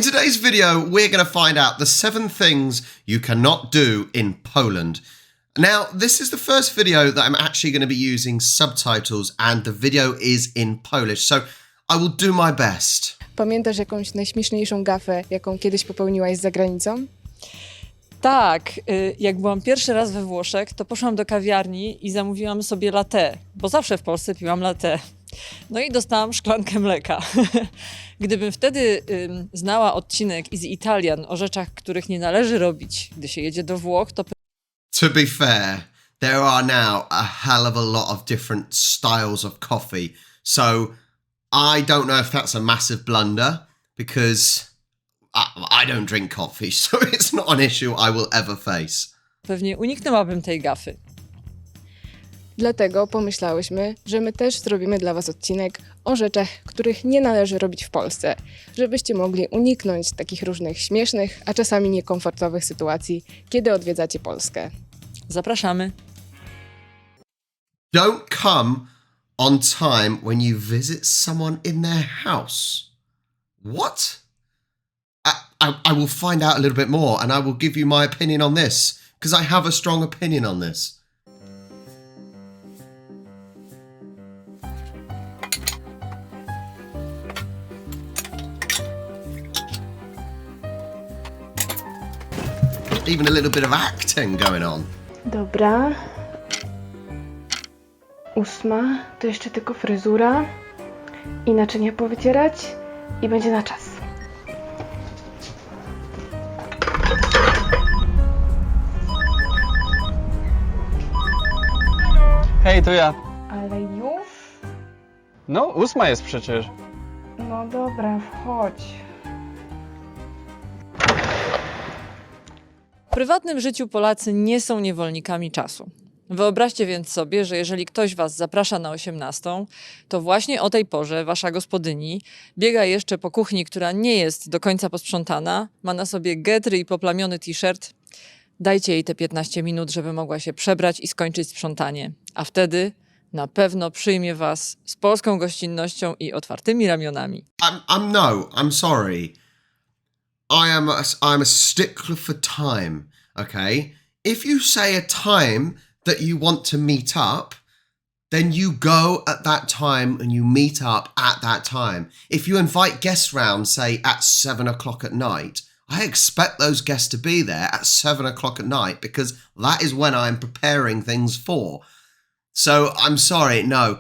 In today's video, we're going to find out the 7 things you cannot do in Poland. Now, this is the first video that I'm actually going to be using subtitles and the video is in Polish, so I will do my best. Pamiętasz jakąś najśmieszniejszą gafę, jaką kiedyś popełniłaś za granicą? Tak, jak byłam pierwszy raz we Włoszech, to poszłam do kawiarni i zamówiłam sobie latte, bo zawsze w Polsce piłam latte. No i dostałam szklankę mleka. Gdybym wtedy znała odcinek Easy Italian o rzeczach, których nie należy robić, gdy się jedzie do Włoch, to... To be fair, there are now a hell of a lot of different styles of coffee, so I don't know if that's a massive blunder, because I don't drink coffee, so it's not an issue I will ever face. Pewnie uniknęłabym tej gafy. Dlatego pomyślałyśmy, że my też zrobimy dla Was odcinek o rzeczach, których nie należy robić w Polsce, żebyście mogli uniknąć takich różnych śmiesznych, a czasami niekomfortowych sytuacji, kiedy odwiedzacie Polskę. Zapraszamy. Don't come on time when you visit someone in their house. What? I will find out a little bit more and I will give you my opinion on this, because I have a strong opinion on this. Even a little bit of acting going on. Dobra. 8. To jeszcze tylko fryzura i naczynia powycierać i będzie na czas. Hej, to ja. Ale już? No, 8 jest przecież. No dobra, wchodź. W prywatnym życiu Polacy nie są niewolnikami czasu. Wyobraźcie więc sobie, że jeżeli ktoś was zaprasza na 18, to właśnie o tej porze wasza gospodyni biega jeszcze po kuchni, która nie jest do końca posprzątana, ma na sobie getry i poplamiony t-shirt. Dajcie jej te 15 minut, żeby mogła się przebrać i skończyć sprzątanie. A wtedy na pewno przyjmie was z polską gościnnością i otwartymi ramionami. I'm sorry. I'm a stickler for time, okay? If you say a time that you want to meet up, then you go at that time and you meet up at that time. If you invite guests round, say at 7 o'clock at night, I expect those guests to be there at 7 o'clock at night because that is when I'm preparing things for. So I'm sorry, no,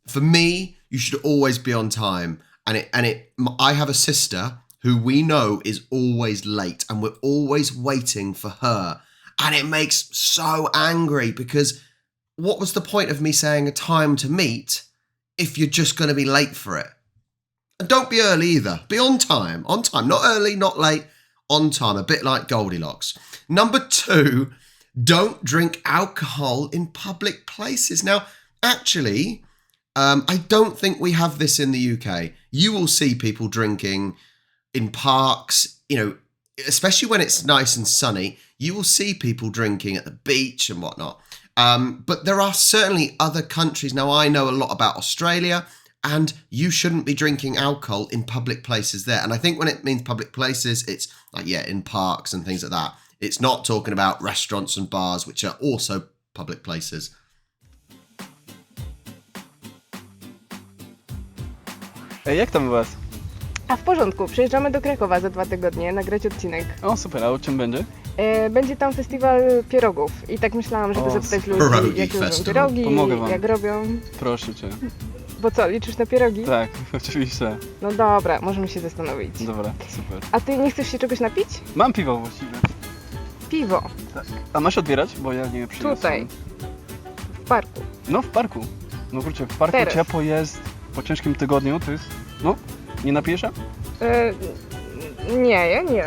for me, you should always be on time. I have a sister who we know is always late and we're always waiting for her. And it makes so angry because what was the point of me saying a time to meet if you're just going to be late for it? And don't be early either. Be on time. Not early, not late, on time. A bit like Goldilocks. Number 2, don't drink alcohol in public places. Now, actually, I don't think we have this in the UK. You will see people drinking in parks, you know, especially when it's nice and sunny. You will see people drinking at the beach and whatnot. But there are certainly other countries. Now, I know a lot about Australia, and you shouldn't be drinking alcohol in public places there. And I think when it means public places, it's like, yeah, in parks and things like that. It's not talking about restaurants and bars, which are also public places. Ej, jak tam u was? A w porządku, przyjeżdżamy do Krakowa za 2 tygodnie, nagrać odcinek. O, super, a o czym będzie? Będzie tam festiwal pierogów i tak myślałam, żeby zapytać ludzi, Pierogi jak lubią festival. pierogi, Pomogę wam. jak robią. Proszę cię. Bo co, liczysz na pierogi? Tak, oczywiście. No dobra, możemy się zastanowić. Dobra, super. A ty nie chcesz się czegoś napić? Mam piwo właściwie. Piwo. Tak. A masz odbierać? Bo ja nie przyniosłem. Tutaj. W parku. No, w parku. No kurczę, w parku Teraz. ciepło jest. Po ciężkim tygodniu to jest... No, nie napijesz się? Nie, ja nie.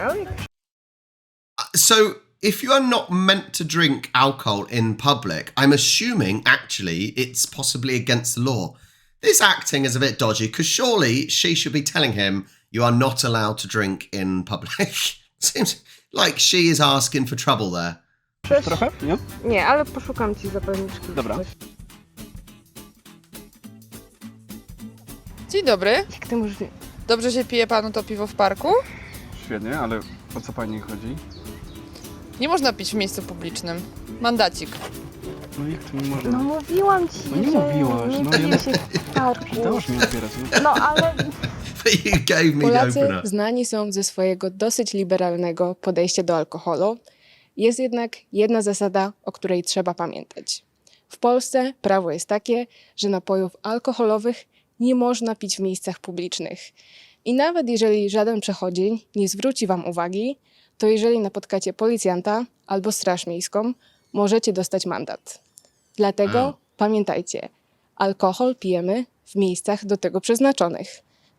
So, if you are not meant to drink alcohol in public, I'm assuming actually it's possibly against the law. This acting is a bit dodgy because surely she should be telling him you are not allowed to drink in public. Seems like she is asking for trouble there. Trochę? Nie? Nie, ale poszukam ci zapalniczki. Dobra. Dzień dobry. Jak ty możesz... Dobrze się pije panu to piwo w parku? Świetnie, ale o co pani chodzi? Nie można pić w miejscu publicznym. Mandacik. No jak to nie można? No mówiłam ci, No nie że mówiłaś, nie no pije ja- się w parku. Dałaś mi otwierać, no. No ale You gave me the Polacy opener. znani są ze swojego dosyć liberalnego podejścia do alkoholu. Jest jednak jedna zasada, o której trzeba pamiętać. W Polsce prawo jest takie, że napojów alkoholowych nie można pić w miejscach publicznych. I nawet jeżeli żaden przechodzień nie zwróci wam uwagi, to jeżeli napotkacie policjanta albo straż miejską, możecie dostać mandat. Dlatego pamiętajcie, alkohol pijemy w miejscach do tego przeznaczonych,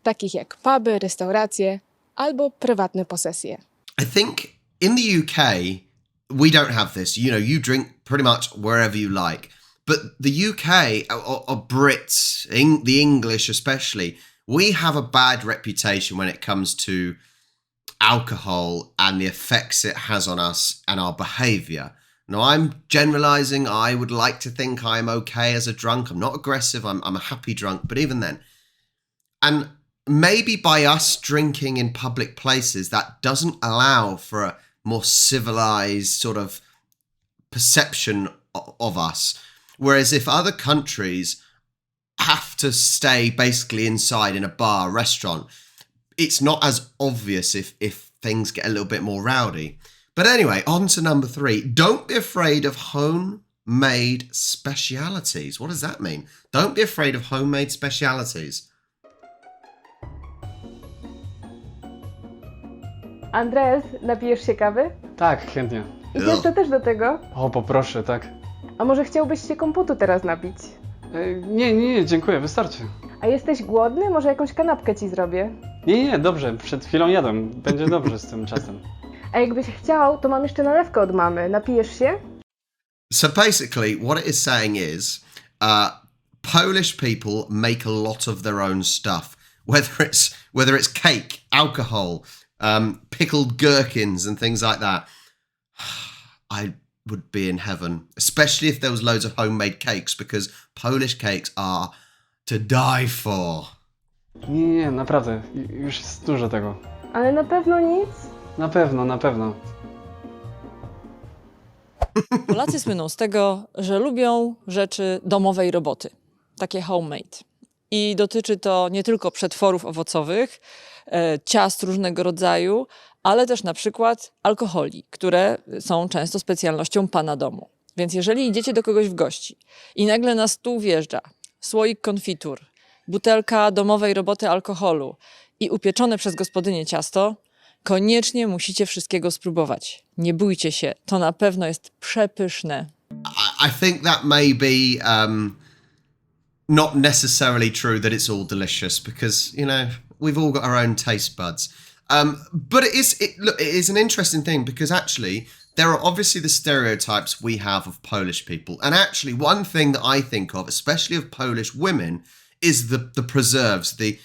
takich jak puby, restauracje albo prywatne posesje. I think in the UK, we don't have this. You know, you drink pretty much wherever you like. But the UK, or Brits, the English especially, we have a bad reputation when it comes to alcohol and the effects it has on us and our behaviour. Now, I'm generalising. I would like to think I'm okay as a drunk. I'm not aggressive. I'm a happy drunk. But even then, and maybe by us drinking in public places, that doesn't allow for a more civilized sort of perception of us. Whereas if other countries have to stay basically inside in a bar, restaurant, it's not as obvious if things get a little bit more rowdy. But anyway, on to number 3. Don't be afraid of homemade specialities. What does that mean? Don't be afraid of homemade specialities. Andres, napijesz się kawy? Tak, chętnie. I jeszcze też do tego? O, poproszę, tak. A może chciałbyś się komputu teraz napić? Nie, dziękuję, wystarczy. A jesteś głodny? Może jakąś kanapkę ci zrobię? Nie, dobrze, przed chwilą jadłem. Będzie dobrze z tym czasem. A jakbyś chciał, to mam jeszcze nalewkę od mamy. Napijesz się? So basically, what it is saying is, Polish people make a lot of their own stuff, whether it's cake, alcohol, pickled gherkins, and things like that. I would be in heaven, especially if there was loads of homemade cakes, because Polish cakes are to die for. Nie, naprawdę, już jest dużo tego. Ale na pewno nic? Na pewno. Polacy słyną z tego, że lubią rzeczy domowej roboty, takie homemade. I dotyczy to nie tylko przetworów owocowych, ciast różnego rodzaju, ale też na przykład alkoholi, które są często specjalnością pana domu. Więc jeżeli idziecie do kogoś w gości i nagle na stół wjeżdża słoik konfitur, butelka domowej roboty alkoholu i upieczone przez gospodynię ciasto, koniecznie musicie wszystkiego spróbować. Nie bójcie się, to na pewno jest przepyszne. I think that may be not necessarily true that it's all delicious, because, you know, we've all got our own taste buds. But it is an interesting thing, because actually there are obviously the stereotypes we have of Polish people. And actually one thing that I think of, especially of Polish women, is the preserves, the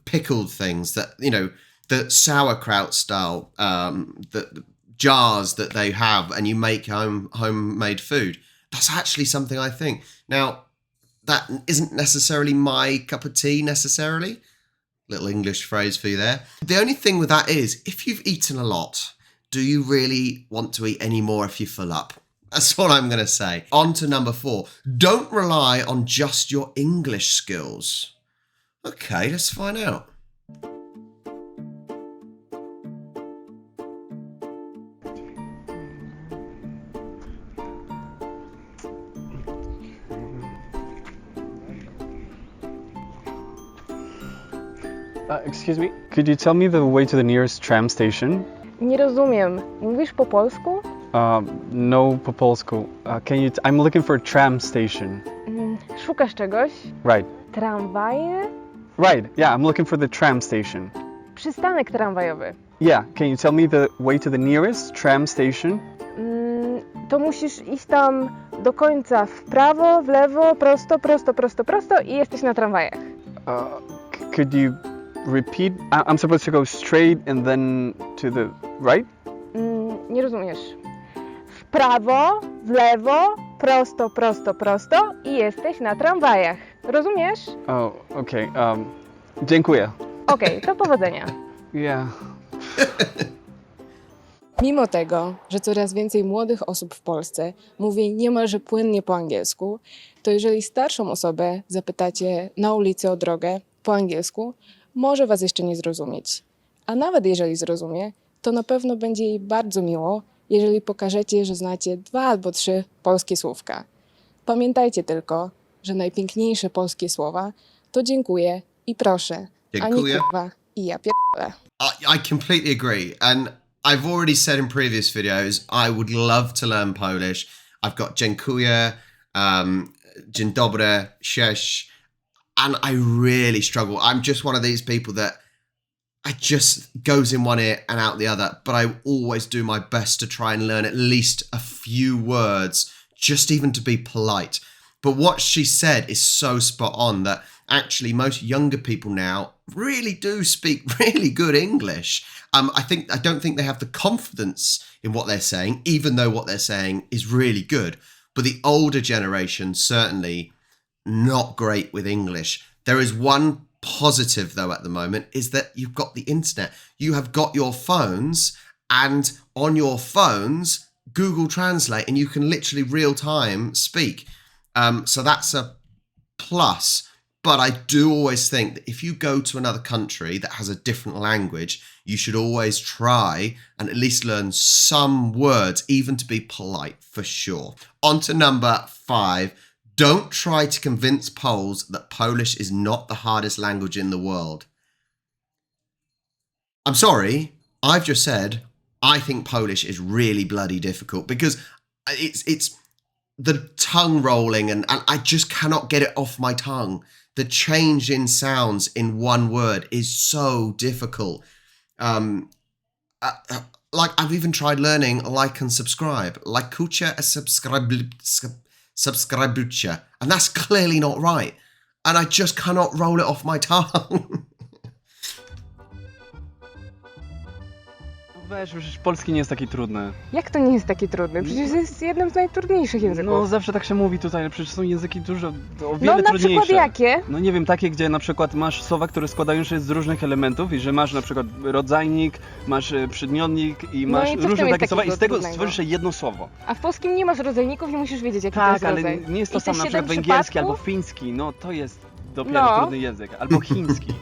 pickled things that, you know, the sauerkraut style, the jars that they have, and you make homemade food. That's actually something I think. Now, that isn't necessarily my cup of tea necessarily. Little English phrase for you there. The only thing with that is, if you've eaten a lot, do you really want to eat any more if you fill up? That's what I'm going to say. On to number 4. Don't rely on just your English skills. Okay, let's find out. Excuse me, could you tell me the way to the nearest tram station? Nie rozumiem. Mówisz po polsku? No, po polsku. I'm looking for a tram station. Szukasz czegoś? Right. Tramwaje? Right, yeah, I'm looking for the tram station. Przystanek tramwajowy. Yeah, can you tell me the way to the nearest tram station? To musisz iść tam do końca w prawo, w lewo, prosto i jesteś na tramwajach. Could you repeat? I'm supposed to go straight and then to the right? Nie rozumiesz. W prawo, w lewo, prosto i jesteś na tramwajach. Rozumiesz? Oh, okay. Dziękuję. Okej, to powodzenia. Yeah. Mimo tego, że coraz więcej młodych osób w Polsce mówi niemalże płynnie po angielsku, to jeżeli starszą osobę zapytacie na ulicy o drogę po angielsku, może was jeszcze nie zrozumieć. A nawet jeżeli zrozumie, to na pewno będzie jej bardzo miło, jeżeli pokażecie, że znacie 2 albo 3 polskie słówka. Pamiętajcie tylko, że najpiękniejsze polskie słowa to dziękuję i proszę, a nie Dziękuję. kurwa i ja pierdolę. I completely agree. And I've already said in previous videos, I would love to learn Polish. I've got dziękuję, dzień dobry, cześć, and I really struggle. I'm just one of these people that I just goes in one ear and out the other, but I always do my best to try and learn at least a few words, just even to be polite. But what she said is so spot on that actually most younger people now really do speak really good English. I don't think they have the confidence in what they're saying, even though what they're saying is really good. But the older generation, certainly not great with English. There is one positive though at the moment, is that you've got the internet. You have got your phones, and on your phones, Google Translate, and you can literally real time speak. So that's a plus. But I do always think that if you go to another country that has a different language, you should always try and at least learn some words, even to be polite, for sure. On to number 5. Don't try to convince Poles that Polish is not the hardest language in the world. I'm sorry, I've just said I think Polish is really bloody difficult because it's the tongue rolling and I just cannot get it off my tongue. The change in sounds in one word is so difficult. Like I've even tried learning like and subscribe. Lajkujcie a subskrybujcie. And that's clearly not right. And I just cannot roll it off my tongue. Weź, przecież polski nie jest taki trudny. Jak to nie jest taki trudny? Przecież jest jednym z najtrudniejszych języków. No zawsze tak się mówi tutaj, ale przecież są języki dużo, o No wiele na trudniejsze. przykład jakie? No nie wiem, takie, gdzie na przykład masz słowa, które składają się z różnych elementów i że masz na przykład rodzajnik, masz przymiotnik i masz i co w tym różne jest takie słowa i z tego trudnego? stworzysz jedno słowo. A w polskim nie masz rodzajników i musisz wiedzieć, jaki to Tak, jest ale rodzaj. nie jest to I sam te na przykład 7 węgierski albo przypadków? fiński, no to jest dopiero No. trudny język, albo chiński.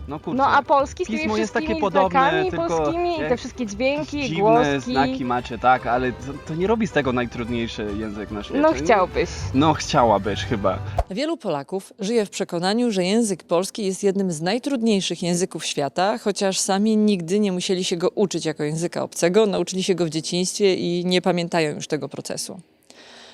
No kurczę. No a polski z tymi Pismo jest wszystkimi takie podobne, znakami tylko polskimi i te jak wszystkie dźwięki, dziwne głoski. znaki macie, tak, ale to nie robi z tego najtrudniejszy język na świecie. No chciałbyś. No chciałabyś chyba. Wielu Polaków żyje w przekonaniu, że język polski jest jednym z najtrudniejszych języków świata, chociaż sami nigdy nie musieli się go uczyć jako języka obcego, nauczyli się go w dzieciństwie i nie pamiętają już tego procesu.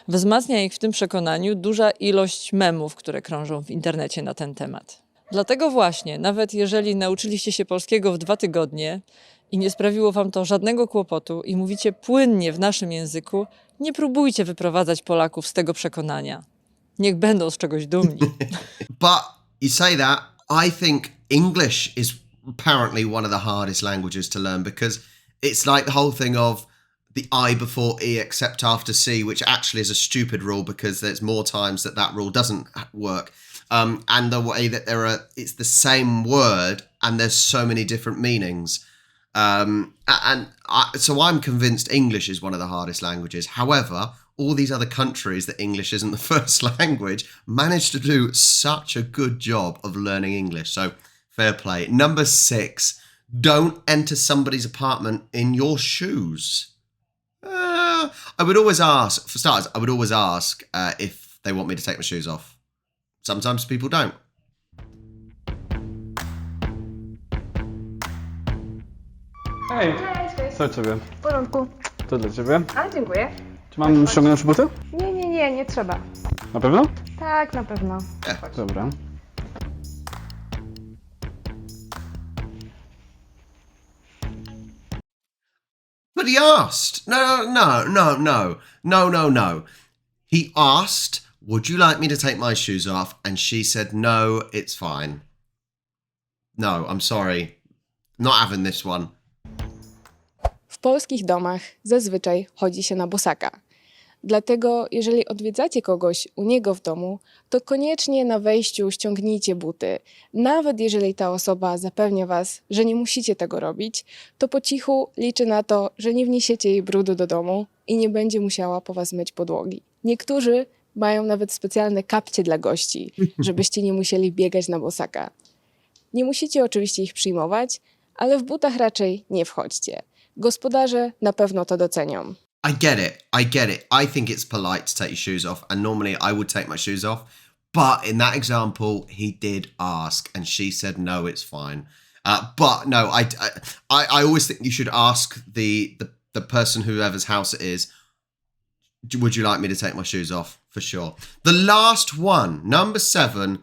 Wzmacnia ich w tym przekonaniu duża ilość memów, które krążą w internecie na ten temat. Dlatego właśnie, nawet jeżeli nauczyliście się polskiego w 2 tygodnie i nie sprawiło wam to żadnego kłopotu i mówicie płynnie w naszym języku, nie próbujcie wyprowadzać Polaków z tego przekonania. Niech będą z czegoś dumni. But you say that, I think English is apparently one of the hardest languages to learn because it's like the whole thing of the I before E except after C, which actually is a stupid rule because there's more times that rule doesn't work. And the way that it's the same word and there's so many different meanings. So I'm convinced English is one of the hardest languages. However, all these other countries that English isn't the first language manage to do such a good job of learning English. So fair play. Number 6, don't enter somebody's apartment in your shoes. I would always ask, for starters, if they want me to take my shoes off. Sometimes people don't. Hej, Cześć, co ciebie? w porządku. To dla ciebie. A, dziękuję. Czy mam ściągnąć buty? Nie trzeba. Na pewno? Tak, na pewno. Dobra. But he asked. No. He asked, would you like me to take my shoes off? And she said, no, it's fine. No, I'm sorry. Not having this one. W polskich domach zazwyczaj chodzi się na bosaka. Dlatego, jeżeli odwiedzacie kogoś u niego w domu, to koniecznie na wejściu ściągnijcie buty. Nawet jeżeli ta osoba zapewnia was, że nie musicie tego robić, to po cichu liczy na to, że nie wniesiecie jej brudu do domu i nie będzie musiała po was myć podłogi. Niektórzy mają nawet specjalne kapcie dla gości, żebyście nie musieli biegać na bosaka. Nie musicie oczywiście ich przyjmować, ale w butach raczej nie wchodźcie. Gospodarze na pewno to docenią. I get it. I get it. I think it's polite to take your shoes off, and normally I would take my shoes off. But in that example, he did ask, and she said no, it's fine. But no, I always think you should ask the person, whoever's house it is, would you like me to take my shoes off? For sure. The last one, number 7.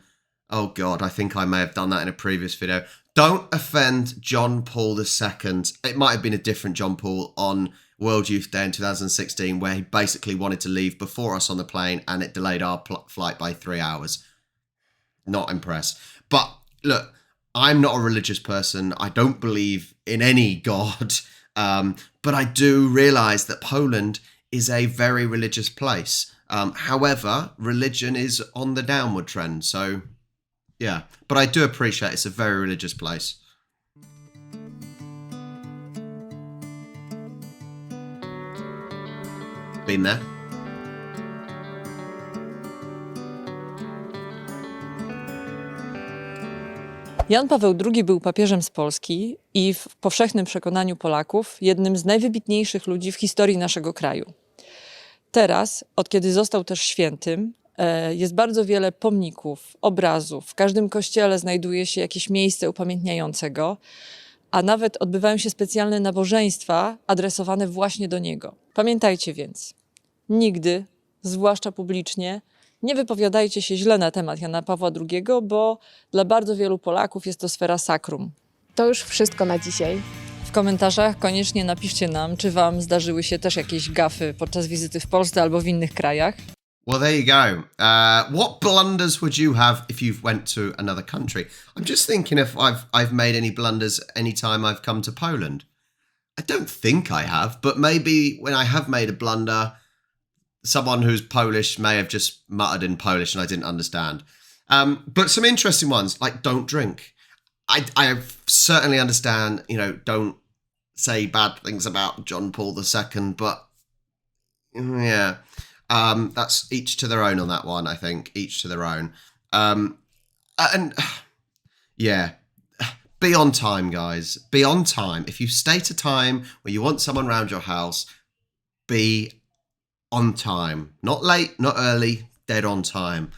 Oh God, I think I may have done that in a previous video. Don't offend John Paul II. It might have been a different John Paul on World Youth Day in 2016, where he basically wanted to leave before us on the plane and it delayed our flight by 3 hours. Not impressed. But look, I'm not a religious person. I don't believe in any God. But I do realise that Poland is a very religious place. However, religion is on the downward trend. So, yeah. But I do appreciate it's a very religious place. Been there? Jan Paweł II był papieżem z Polski i w powszechnym przekonaniu Polaków jednym z najwybitniejszych ludzi w historii naszego kraju. Teraz, od kiedy został też świętym, jest bardzo wiele pomników, obrazów. W każdym kościele znajduje się jakieś miejsce upamiętniające go, a nawet odbywają się specjalne nabożeństwa adresowane właśnie do niego. Pamiętajcie więc, nigdy, zwłaszcza publicznie, nie wypowiadajcie się źle na temat Jana Pawła II, bo dla bardzo wielu Polaków jest to sfera sakrum. To już wszystko na dzisiaj. W komentarzach koniecznie napiszcie nam, czy wam zdarzyły się też jakieś gafy podczas wizyty w Polsce albo w innych krajach. Well, there you go. What blunders would you have if you went to another country? I'm just thinking if I've made any blunders any time I've come to Poland. I don't think I have, but maybe when I have made a blunder, someone who's Polish may have just muttered in Polish and I didn't understand. But some interesting ones, like don't drink. I certainly understand, don't say bad things about John Paul II, but yeah, that's each to their own on that one, I think. Each to their own. And yeah, be on time, guys. Be on time. If you state a time where you want someone around your house, be on time. Not late, not early, dead on time.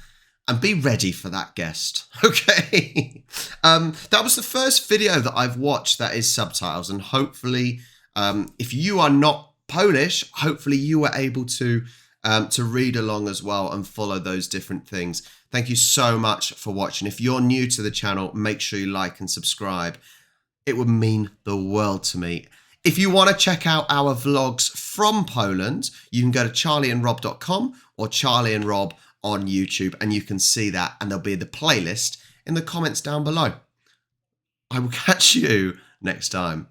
And be ready for that guest, okay? That was the first video that I've watched that is subtitles, and hopefully, if you are not Polish, hopefully you were able to read along as well and follow those different things. Thank you so much for watching. If you're new to the channel, make sure you like and subscribe. It would mean the world to me. If you want to check out our vlogs from Poland, you can go to charlieandrob.com or Charlie and Rob on YouTube, and you can see that, and there'll be the playlist in the comments down below. I will catch you next time.